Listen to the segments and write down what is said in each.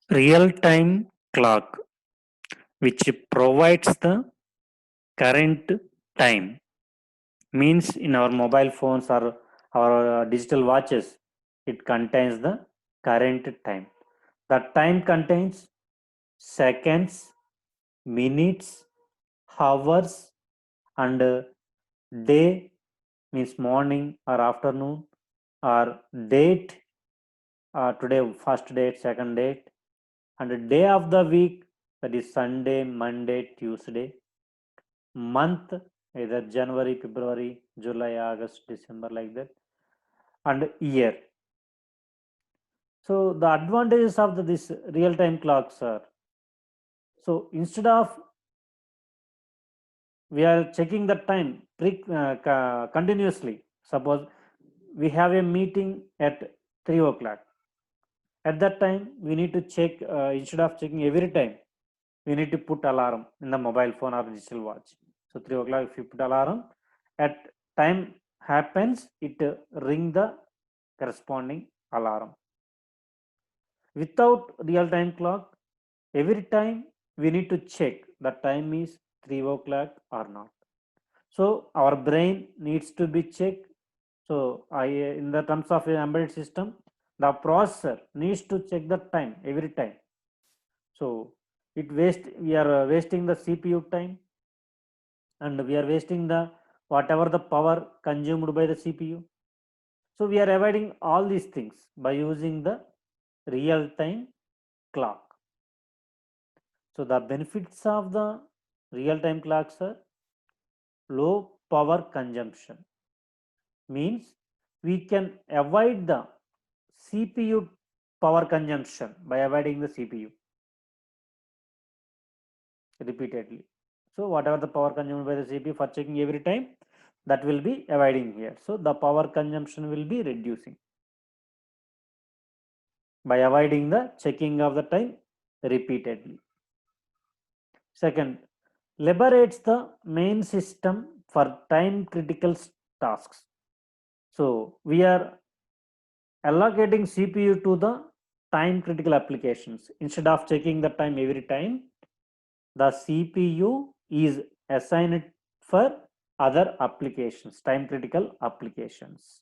Real-time clock, which provides the current time, means in our mobile phones or our digital watches, it contains the current time. The time contains seconds, minutes, hours, and day means morning or afternoon, or date, today first date, second date, and day of the week, that is Sunday, Monday, Tuesday, month, either January, February, July, August, December, like that, and year. So the advantages of this real-time clocks are, so instead of we are checking the time continuously. Suppose we have a meeting at 3 o'clock. At that time, we need to check, instead of checking every time, we need to put alarm in the mobile phone or digital watch. So 3 o'clock, if you put alarm, at time happens, it ring the corresponding alarm. Without real-time clock, every time we need to check the time is 3 o'clock or not. So our brain needs to be checked. So in the terms of an embedded system, the processor needs to check the time every time. So we are wasting the CPU time, and we are wasting the whatever the power consumed by the CPU. So we are avoiding all these things by using the real time clock. So the benefits of the real time clocks are low power consumption, means we can avoid the CPU power consumption by avoiding the CPU repeatedly. So whatever the power consumed by the CPU for checking every time, that will be avoiding here. So the power consumption will be reducing by avoiding the checking of the time repeatedly. Second, liberates the main system for time critical tasks. So we are allocating CPU to the time critical applications. Instead of checking the time every time, the CPU is assigned for other applications, time critical applications.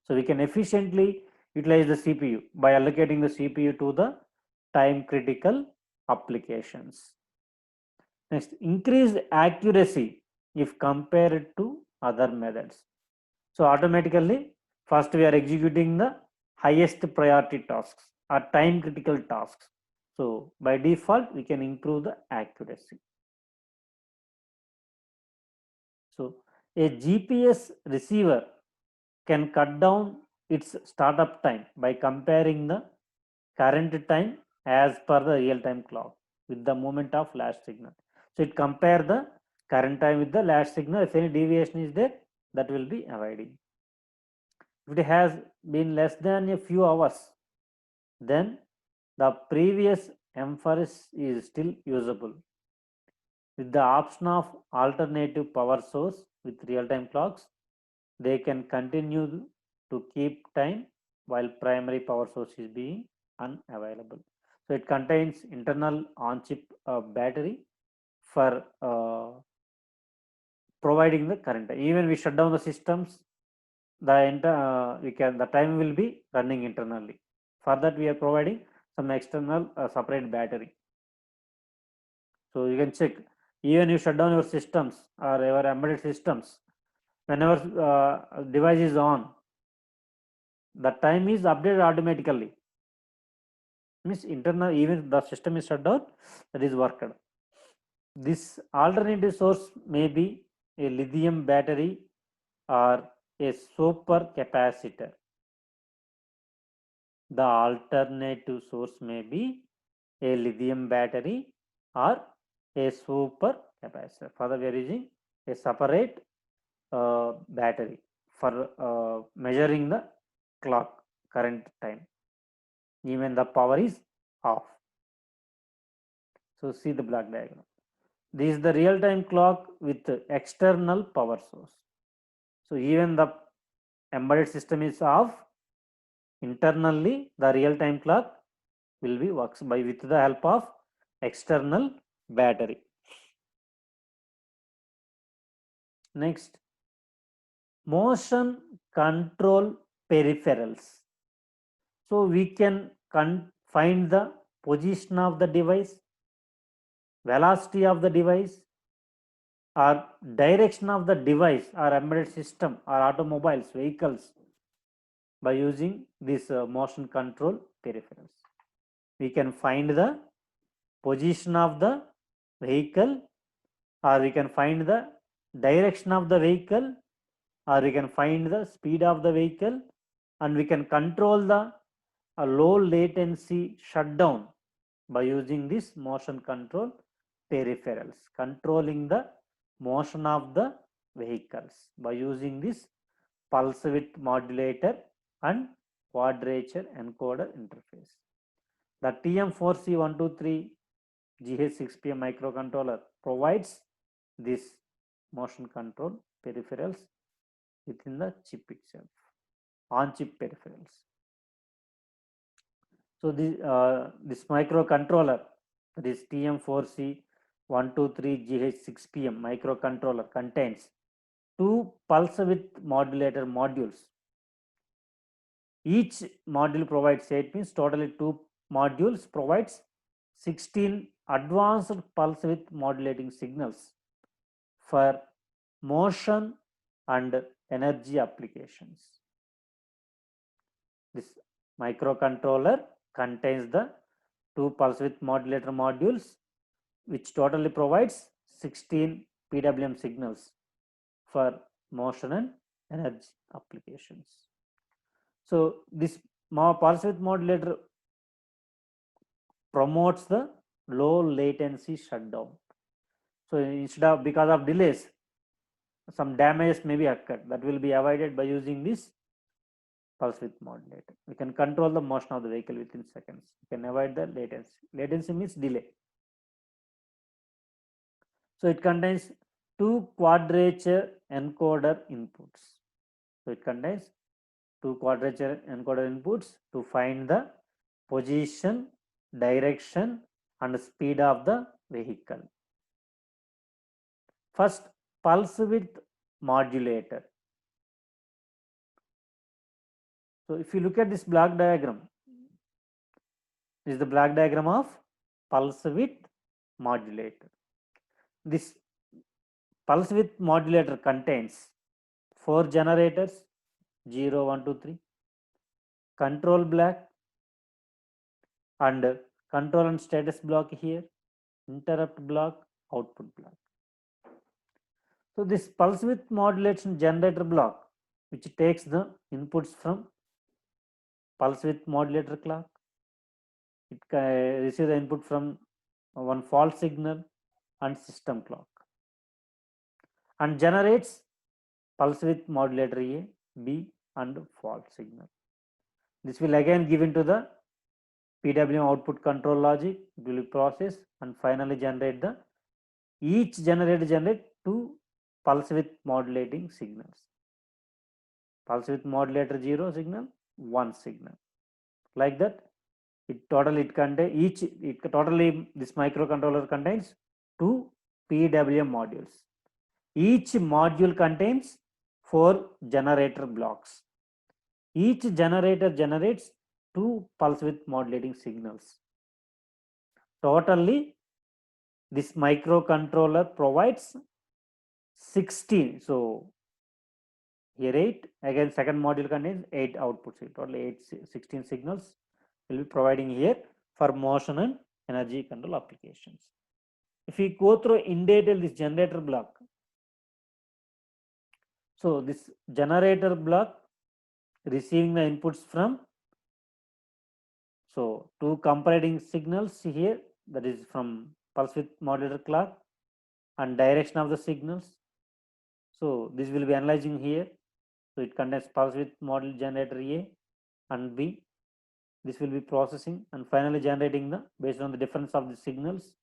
So we can efficiently utilize the CPU by allocating the CPU to the time critical applications. Next, increased accuracy if compared to other methods. So automatically, first we are executing the highest priority tasks or time critical tasks. So by default, we can improve the accuracy. So a GPS receiver can cut down its startup time by comparing the current time as per the real-time clock with the moment of last signal. So it compare the current time with the last signal. If any deviation is there, that will be avoiding. If it has been less than a few hours, then the previous inference is still usable. With the option of alternative power source with real-time clocks, they can continue to keep time while primary power source is being unavailable. So it contains internal on-chip battery for providing the current. Even we shut down the systems, the time will be running internally. For that, we are providing some external separate battery. So you can check, even you shut down your systems or your embedded systems, whenever device is on, the time is updated automatically. Means internal, even the system is shut down, that is worked. This alternative source may be a lithium battery or a super capacitor. The alternative source may be a lithium battery or a super capacitor. Further, we are using a separate battery for measuring the clock current time, even the power is off. So see the block diagram. This is the real-time clock with external power source. So even the embedded system is off, Internally, the real-time clock will be works by with the help of external battery. Next, motion control peripherals. So we can find the position of the device, velocity of the device, or direction of the device or embedded system or automobiles, vehicles by using this motion control peripherals. We can find the position of the vehicle, or we can find the direction of the vehicle, or we can find the speed of the vehicle, and we can control the low latency shutdown by using this motion control peripherals, controlling the motion of the vehicles by using this pulse width modulator and quadrature encoder interface. The TM4C123 GH6PM microcontroller provides this motion control peripherals within the chip itself, on chip peripherals. So this microcontroller, this TM4C123GH6PM microcontroller contains 2 pulse width modulator modules. Each module provides 8 pins. Totally 2 modules provides 16 advanced pulse width modulating signals for motion and energy applications. This microcontroller contains the 2 pulse width modulator modules, which totally provides 16 PWM signals for motion and energy applications. So this pulse width modulator promotes the low latency shutdown. So instead of, because of delays, some damages may be occurred, that will be avoided by using this pulse width modulator. We can control the motion of the vehicle within seconds. We can avoid the latency. Latency means delay. So it contains 2 quadrature encoder inputs. So it contains 2 quadrature encoder inputs to find the position, direction, and speed of the vehicle. First, pulse width modulator. So if you look at this block diagram, this is the block diagram of pulse width modulator. This pulse width modulator contains 4 generators, 0, 1, 2, 3, control block, and control and status block here, interrupt block, output block. So this pulse width modulation generator block, which takes the inputs from pulse width modulator clock, it receives the input from one fault signal and system clock, and generates pulse width modulator A, B, and fault signal. This will again give into the PWM output control logic. It will be processed and finally generate the each generator generate 2 pulse width modulating signals. Pulse width modulator 0 signal, 1 signal. Like that, this microcontroller contains 2 PWM modules. Each module contains 4 generator blocks. Each generator generates 2 pulse width modulating signals. Totally, this microcontroller provides 16. So here 8, again second module contains 8 outputs. Totally 16 signals will be providing here for motion and energy control applications. If we go through in detail this generator block, so this generator block receiving the inputs from 2 comparating signals here, that is from pulse width modulator clock and direction of the signals. So this will be analyzing here. So it contains pulse width model generator A and B. This will be processing and finally generating the based on the difference of the signals,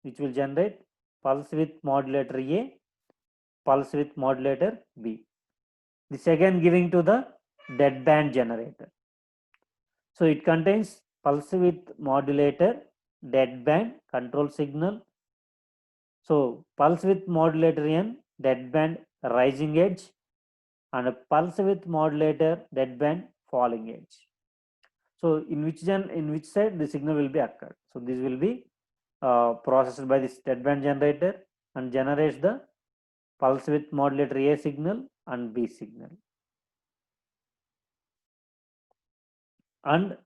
which will generate pulse width modulator A, pulse width modulator B. This again giving to the deadband generator. So it contains pulse width modulator, deadband, control signal. So pulse width modulator in deadband rising edge, and a pulse width modulator deadband falling edge. So in which side the signal will be occurred. So this will be processed by this deadband generator and generates the pulse width modulator A signal and B signal. And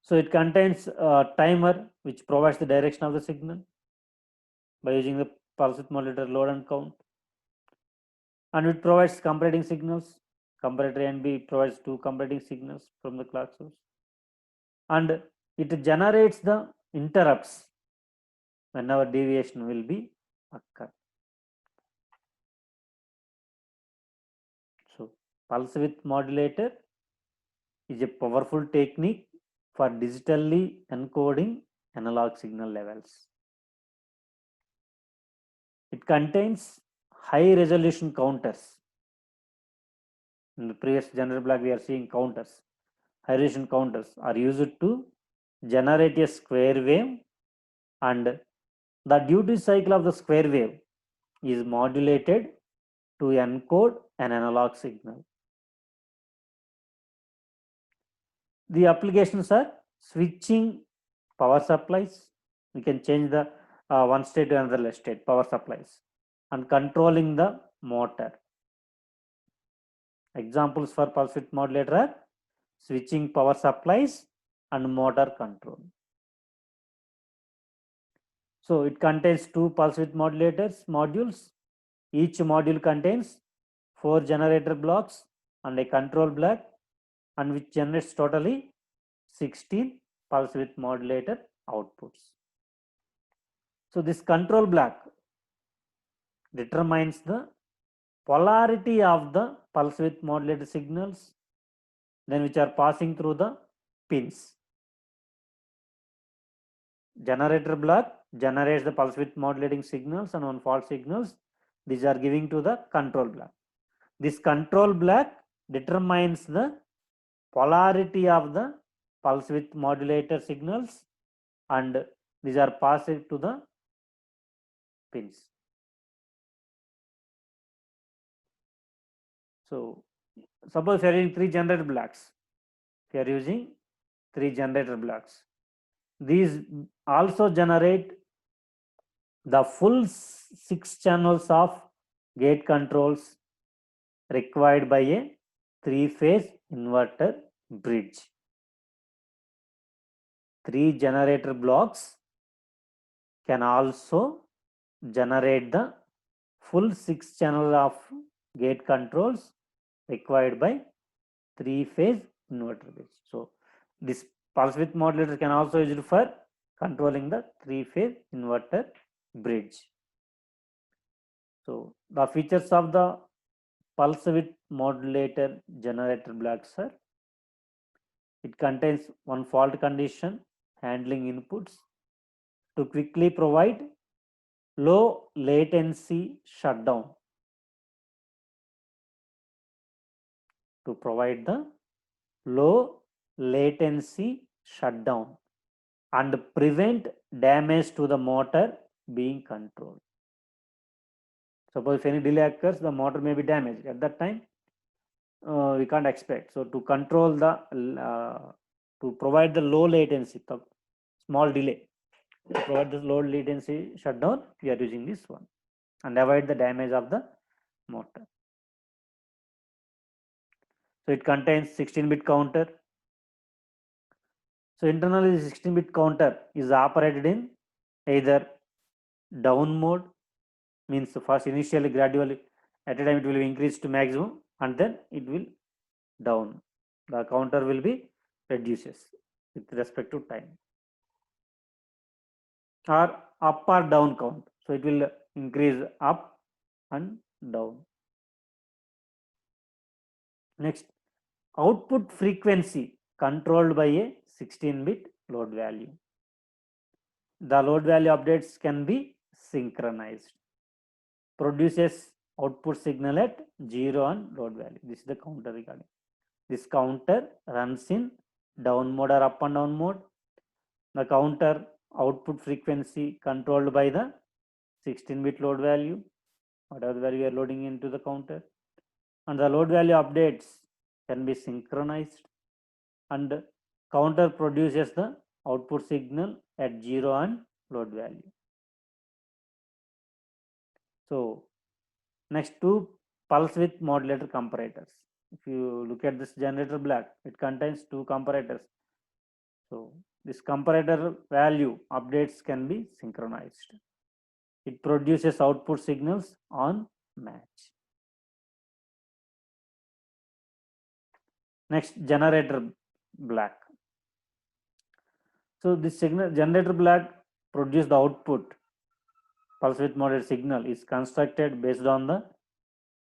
so it contains a timer which provides the direction of the signal by using the pulse width modulator load and count. And it provides comparating signals. Comparator A and B provides two comparating signals from the clock source. And it generates the interrupts whenever deviation will be occur. So pulse width modulator is a powerful technique for digitally encoding analog signal levels. It contains high resolution counters. In the previous generator block, we are seeing counters. High resolution counters are used to generate a square wave, and the duty cycle of the square wave is modulated to encode an analog signal. The applications are switching power supplies. We can change the one state to another state power supplies, and controlling the motor. Examples for pulse width modulator are switching power supplies and motor control. So it contains two pulse width modulators modules. Each module contains 4 generator blocks and a control block, and which generates totally 16 pulse width modulator outputs. So this control block determines the polarity of the pulse width modulator signals, then which are passing through the pins. Generator block generates the pulse width modulating signals and on fault signals. These are giving to the control block. This control block determines the polarity of the pulse width modulator signals, and these are passed to the pins. So suppose you are using 3 generator blocks. If you are using 3 generator blocks, these also generate the full 6 channels of gate controls required by a 3-phase inverter bridge. 3 generator blocks can also generate the full 6 channel of gate controls required by 3-phase inverter bridge. So this pulse width modulator can also be used for controlling the 3-phase inverter bridge. So the features of the pulse width modulator generator blocks are: it contains one fault condition handling inputs to quickly provide low latency shutdown, to provide the low latency shutdown and prevent damage to the motor being controlled. Suppose if any delay occurs, the motor may be damaged. At that time, we can't expect. So to control the, to provide the low latency, the small delay, to provide the low latency shutdown, we are using this one and avoid the damage of the motor. So it contains 16-bit counter. So internally, the 16-bit counter is operated in either down mode, means first initially gradually at a time it will increase to maximum and then it will down. The counter will be reduces with respect to time, or up or down count. So it will increase up and down. Next, output frequency controlled by a 16-bit load value. The load value updates can be synchronized. Produces output signal at 0 and load value. This is the counter regarding. This counter runs in down mode or up and down mode. The counter output frequency controlled by the 16-bit load value, whatever the value you are loading into the counter. And the load value updates can be synchronized, and counter produces the output signal at 0 and load value. So next, two pulse width modulator comparators. If you look at this generator block, it contains two comparators. So this comparator value updates can be synchronized. It produces output signals on match. Next, generator block. So this signal generator block produce the output pulse width modulator signal is constructed based on the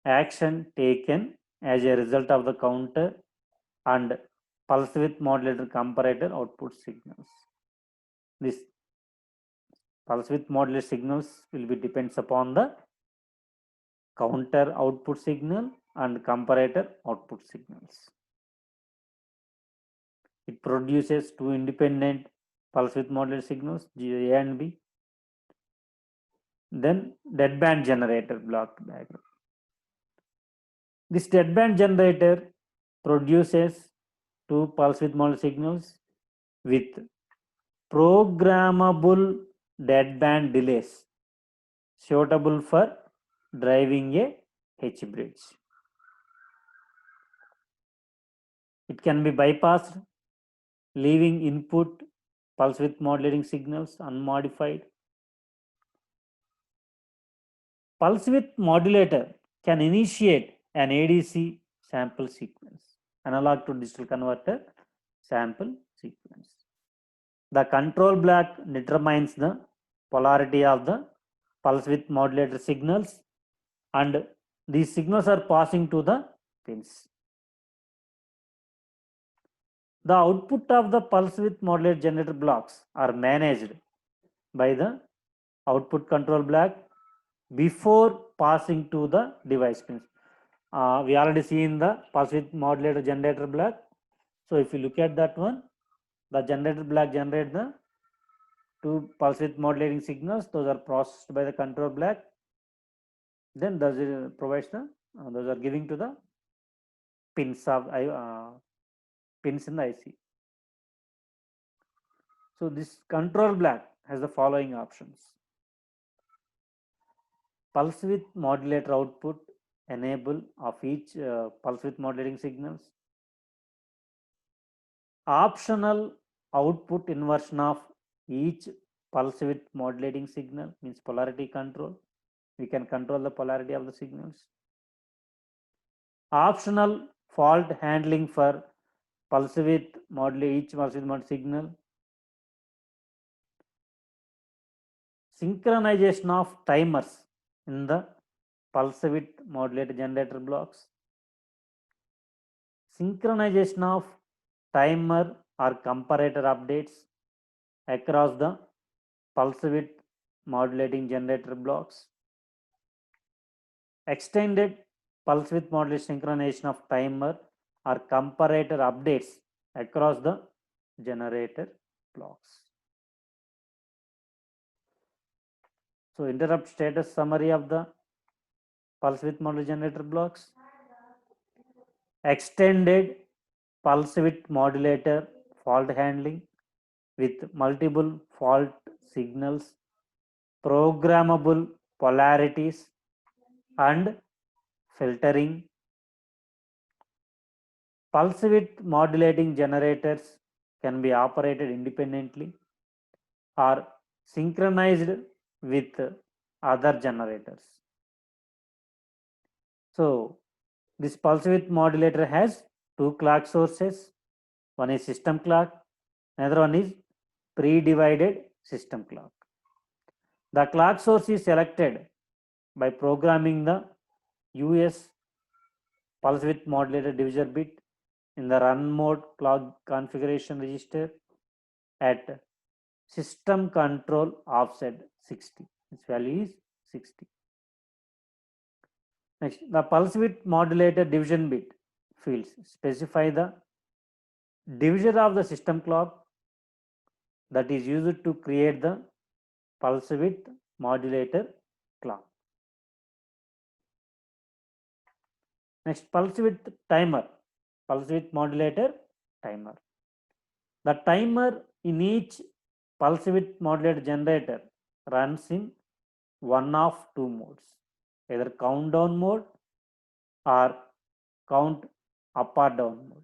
action taken as a result of the counter and pulse width modulator comparator output signals. This pulse width modulator signals will be depends upon the counter output signal and comparator output signals. It produces two independent pulse width modulator signals, A and B. Then deadband generator block diagram. This deadband generator produces two pulse width modulator signals with programmable deadband delays suitable for driving a H bridge. It can be bypassed, leaving input pulse width modulating signals unmodified. Pulse width modulator can initiate an ADC sample sequence, analog to digital converter sample sequence. The control block determines the polarity of the pulse width modulator signals, and these signals are passing to the pins. The output of the pulse width modulator generator blocks are managed by the output control block before passing to the device pins. We already seen the pulse width modulator generator block. So if you look at that one, the generator block generates the two pulse width modulating signals. Those are processed by the control block. Then those provides the those are giving to the pins of pins in the IC. So this control block has the following options: pulse width modulator output enable of each pulse width modulating signals, optional output inversion of each pulse width modulating signal, means polarity control. We can control the polarity of the signals. Optional fault handling for pulse width modulating each pulse width modulating signal. Synchronization of timers in the pulse width modulator generator blocks. Synchronization of timer or comparator updates across the pulse width modulating generator blocks. Extended pulse width modulation synchronization of timer or comparator updates across the generator blocks. So interrupt status summary of the pulse width modulator generator blocks. Extended pulse width modulator fault handling with multiple fault signals, programmable polarities and filtering. Pulse width modulating generators can be operated independently or synchronized with other generators. So this pulse width modulator has two clock sources. One is system clock, another one is pre-divided system clock. The clock source is selected by programming the US pulse width modulator divisor bit in the run mode clock configuration register at system control offset 60. Its value is 60. Next, the pulse width modulator division bit fields specify the divisor of the system clock that is used to create the pulse width modulator clock. Next, pulse width timer, pulse width modulator timer. The timer in each pulse width modulator generator runs in one of two modes, either countdown mode or count up or down mode.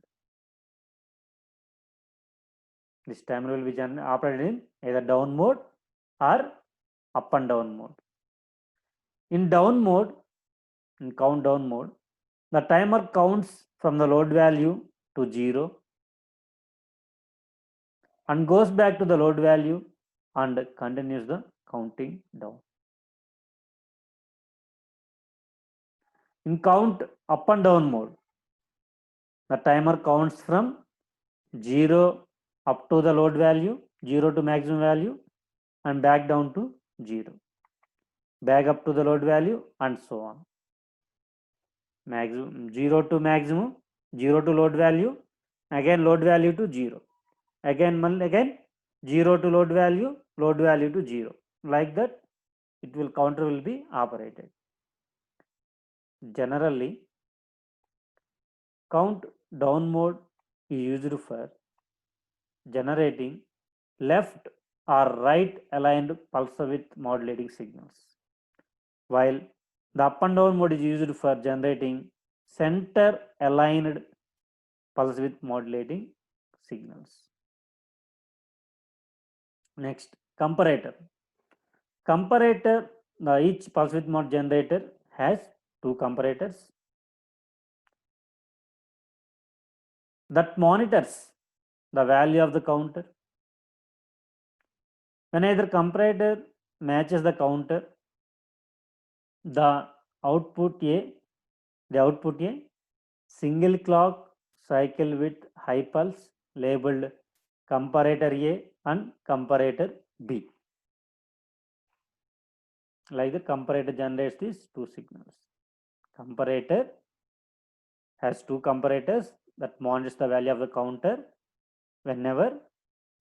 This timer will be operated in either down mode or up and down mode. In down mode, in countdown mode, the timer counts from the load value to 0 and goes back to the load value and continues the counting down. In count up and down mode, the timer counts from 0 up to the load value, 0 to maximum value, and back down to 0, back up to the load value, and so on. Maximum 0 to maximum, 0 to load value, again load value to 0, again 0 to load value to 0. Like that, it will counter will be operated. Generally, count down mode is used for generating left or right aligned pulse width modulating signals, while the up and down mode is used for generating center aligned pulse width modulating signals. Next, comparator. Comparator, each pulse width mode generator has two comparators that monitors the value of the counter. When either comparator matches the counter, the output a single clock cycle with high pulse labeled comparator A and comparator B. Like the comparator generates these two signals. Comparator has two comparators that monitors the value of the counter. Whenever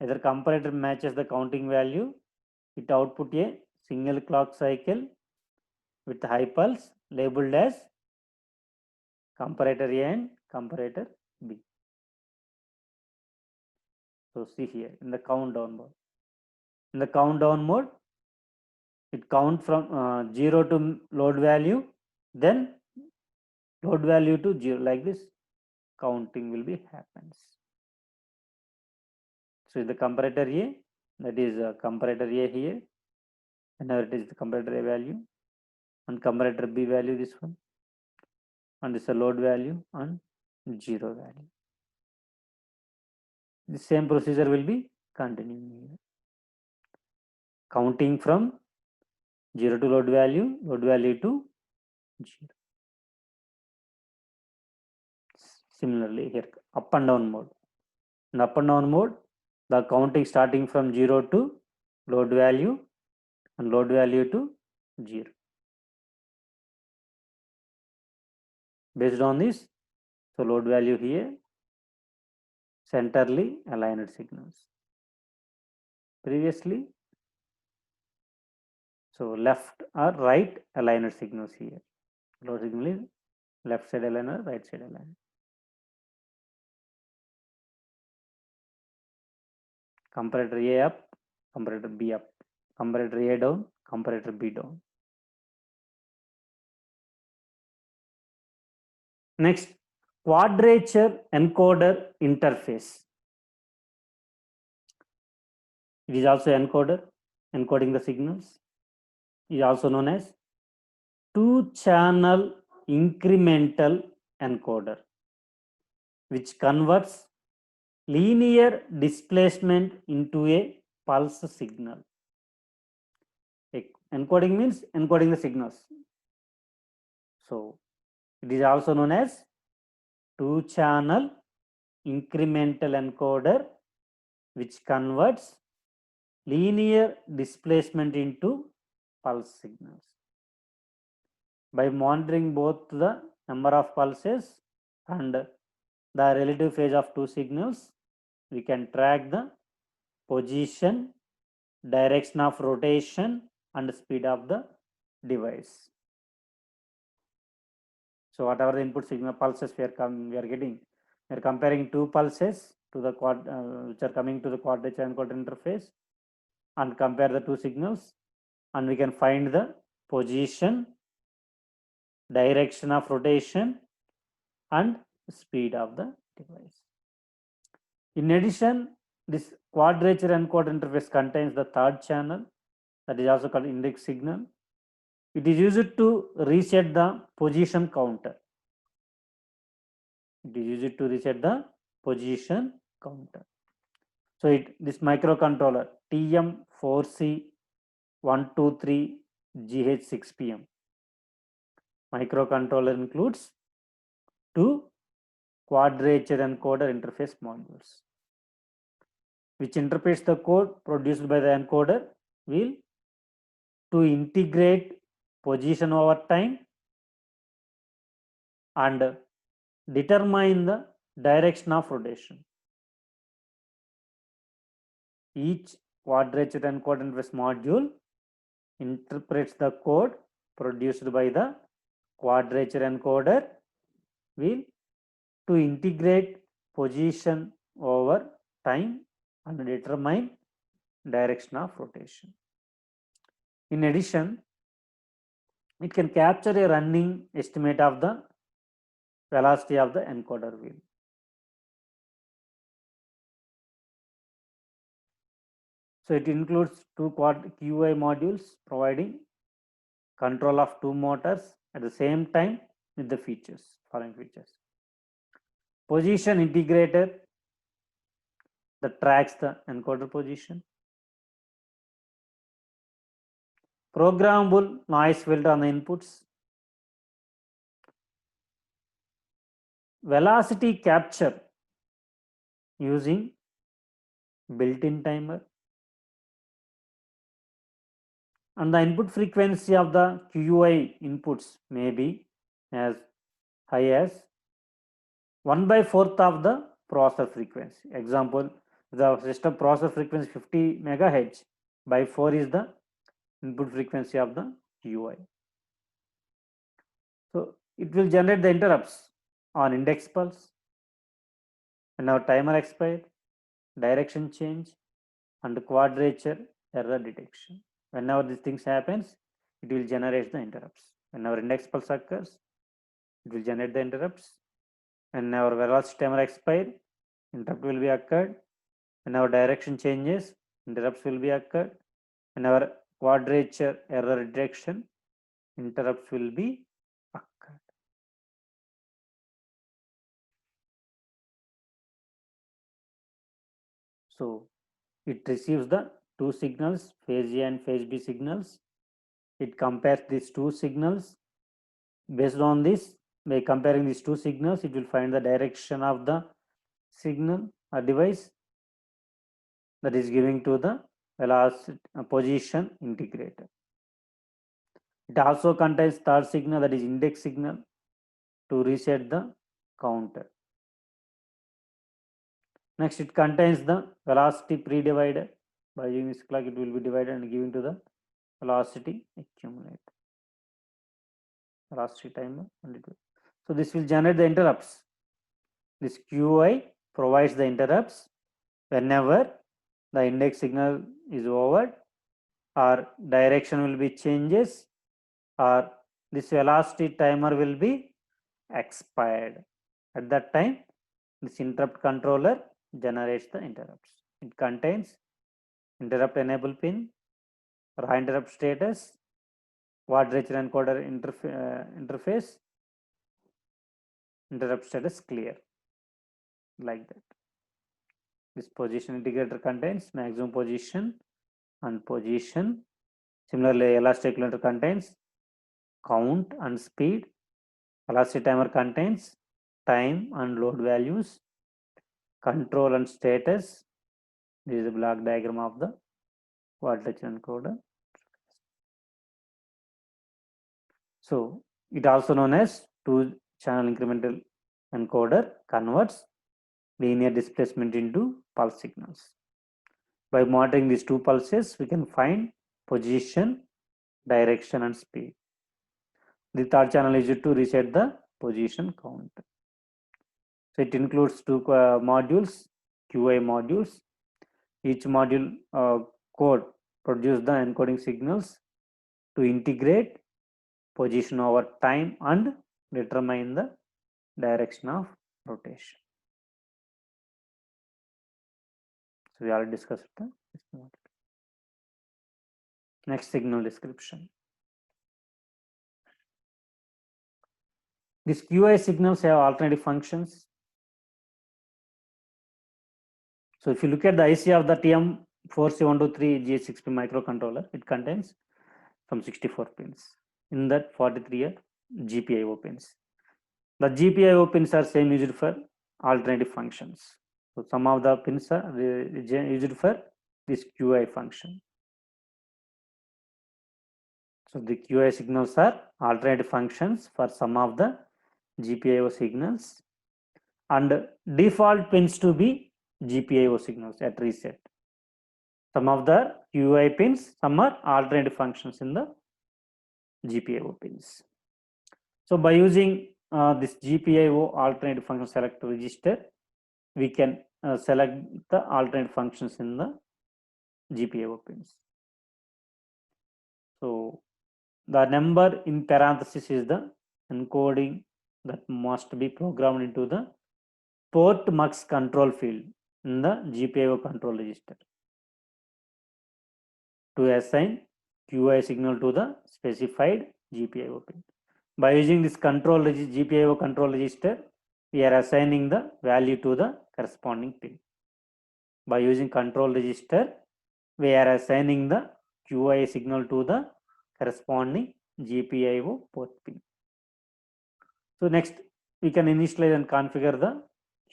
either comparator matches the counting value, it output a single clock cycle with high pulse labeled as comparator A and comparator B. So see here in the countdown mode. In the countdown mode, it counts from 0 to load value, then load value to 0. Like this, counting will be happens. So the comparator A, that is comparator A here, and now it is the comparator A value, and comparator B value this one, and this is a load value and 0 value. The same procedure will be continuing here. Counting from 0 to load value to 0. Similarly here, up and down mode. In up and down mode, the counting starting from 0 to load value and load value to 0. Based on this, so load value here, centrally aligned signals. Previously, so left or right aligned signals here. Load signal is left side aligned or right side aligned. Comparator A up, comparator B up, comparator A down, comparator B down. Next, quadrature encoder interface. It is also encoder, encoding the signals. It is also known as two-channel incremental encoder, which converts linear displacement into a pulse signal. Encoding means encoding the signals. So it is also known as two-channel incremental encoder, which converts linear displacement into pulse signals. By monitoring both the number of pulses and the relative phase of two signals, we can track the position, direction of rotation, and speed of the device. So whatever the input signal pulses we are getting, we are comparing two pulses to the which are coming to the quadrature encoder interface, and compare the two signals, and we can find the position, direction of rotation, and speed of the device. In addition, this quadrature encoder interface contains the third channel, that is also called index signal. It is used to reset the position counter. It is used to reset the position counter. So this microcontroller TM4C123GH6PM microcontroller includes two quadrature encoder interface modules, which interprets the code produced by the encoder will to integrate position over time and determine the direction of rotation. Each quadrature encoder interface module interprets the code produced by the quadrature encoder will to integrate position over time and determine direction of rotation. In addition, it can capture a running estimate of the velocity of the encoder wheel. So it includes two QI modules providing control of two motors at the same time with the following features. Position integrator that tracks the encoder position. Programmable noise filter on the inputs. Velocity capture using built-in timer. And the input frequency of the QI inputs may be as high as 1/4 of the processor frequency. Example, the system processor frequency 50 MHz by 4 is the input frequency of the QI. So it will generate the interrupts on index pulse, when our timer expires, direction change, and quadrature error detection. Whenever these things happens, it will generate the interrupts. When our index pulse occurs, it will generate the interrupts. When our velocity timer expires, interrupt will be occurred. When our direction changes, interrupts will be occurred. When our quadrature error detection, interrupts will be occurred. So it receives the two signals, phase A and phase B signals. It compares these two signals. Based on this, by comparing these two signals, it will find the direction of the signal or device that is giving to the velocity position integrator. It also contains third signal, that is index signal, to reset the counter. Next, it contains the velocity pre-divider. By using this clock, it will be divided and given to the velocity accumulator, velocity timer. So this will generate the interrupts. This QI provides the interrupts whenever the index signal is over, or direction will be changes, or this velocity timer will be expired. At that time, this interrupt controller generates the interrupts. It contains interrupt enable pin, raw interrupt status, quadrature encoder interface, interrupt status clear, like that. This position integrator contains maximum position and position. Similarly, elastic calculator contains count and speed. Velocity timer contains time and load values, control and status. This is the block diagram of the quadrature encoder. So it also known as two channel incremental encoder, converts linear displacement into pulse signals. By monitoring these two pulses, we can find position, direction, and speed. The third channel is used to reset the position count. So it includes two modules, QI modules. Each module code produce the encoding signals to integrate position over time and determine the direction of rotation. So we already discussed the module. Next, signal description. These QI signals have alternative functions. So if you look at the IC of the TM4723 GH6P microcontroller, it contains some 64 pins. In that 43 are GPIO pins. The GPIO pins are same used for alternative functions. So some of the pins are used for this QI function. So the QI signals are alternative functions for some of the GPIO signals, and default pins to be GPIO signals at reset. Some of the QI pins, some are alternative functions in the GPIO pins. So by using this GPIO alternative function select register, we can select the alternate functions in the GPIO pins. So the number in parenthesis is the encoding that must be programmed into the port mux control field in the GPIO control register to assign QI signal to the specified GPIO pin. By using this GPIO control register, we are assigning the value to the corresponding pin. By using control register, we are assigning the QI signal to the corresponding GPIO port pin. So next, we can initialize and configure the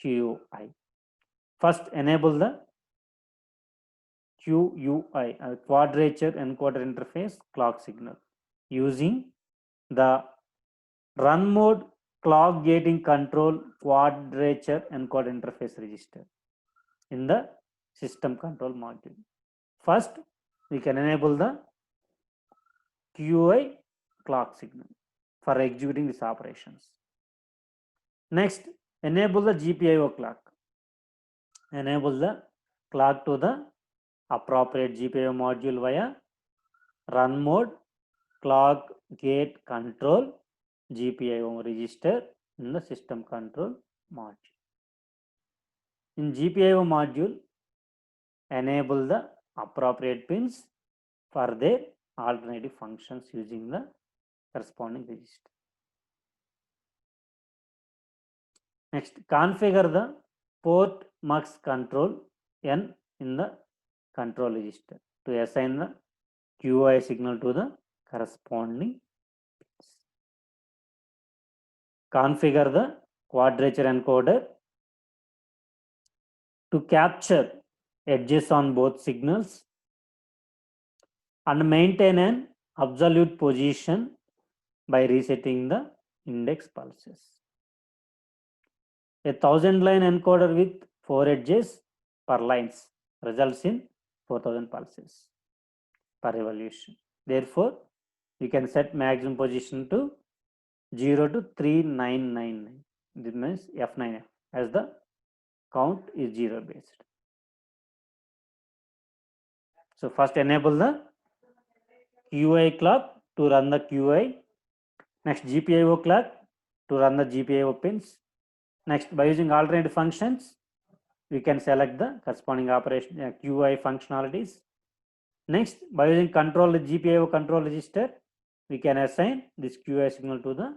QI. First, enable the QUI, quadrature encoder interface clock signal, using the run mode clock gating control quadrature encoder interface register in the system control module. First, we can enable the QI clock signal for executing these operations. Next, enable the GPIO clock. Enable the clock to the appropriate GPIO module via run mode clock gate control GPIO register in the system control module. In GPIO module, enable the appropriate pins for their alternative functions using the corresponding register. Next, configure the port mux control N in the control register to assign the QI signal to the corresponding pins. Configure the quadrature encoder to capture edges on both signals and maintain an absolute position by resetting the index pulses. A 1000-line encoder with 4 edges per lines results in 4000 pulses per revolution. Therefore, we can set maximum position to 0 to 3999. This means F9F, as the count is 0 based. So first enable the QI clock to run the QI. Next, GPIO clock to run the GPIO pins. Next, by using alternative functions, we can select the corresponding operation QI functionalities. Next, by using GPIO control register, we can assign this QI signal to the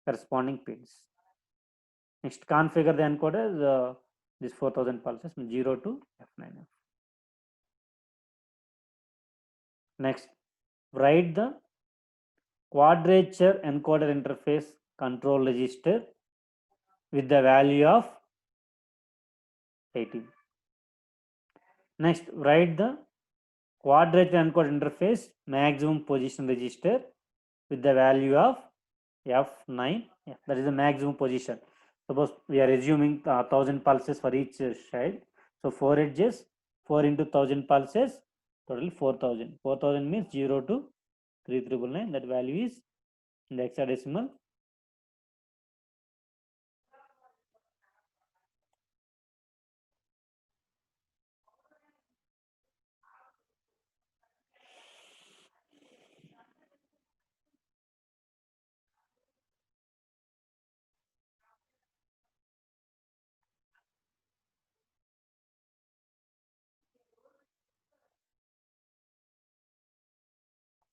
corresponding pins. Next, configure the encoder this 4000 pulses from 0 to F9F. Next, write the quadrature encoder interface control register with the value of 18. Next, write the quadrature encoder interface maximum position register with the value of F9. That is the maximum position. Suppose we are assuming 1000 pulses for each child. So 4 edges, 4 into 1000 pulses, total 4000. 4000 means 0 to 3999. That value is in the hexadecimal.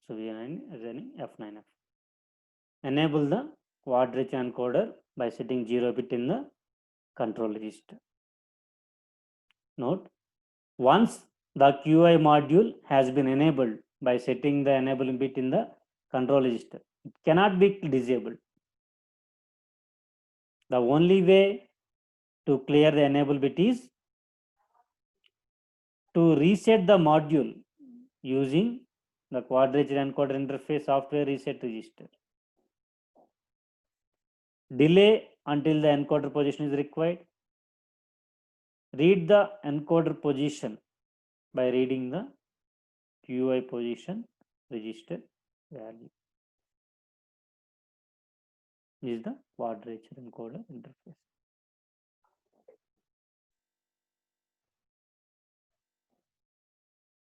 So we are running F9F. Enable the quadrature encoder by setting 0 bit in the control register. Note, once the QI module has been enabled by setting the enabling bit in the control register, it cannot be disabled. The only way to clear the enable bit is to reset the module using the quadrature encoder interface software reset register. Delay until the encoder position is required. Read the encoder position by reading the QI position register value. This is the quadrature encoder interface.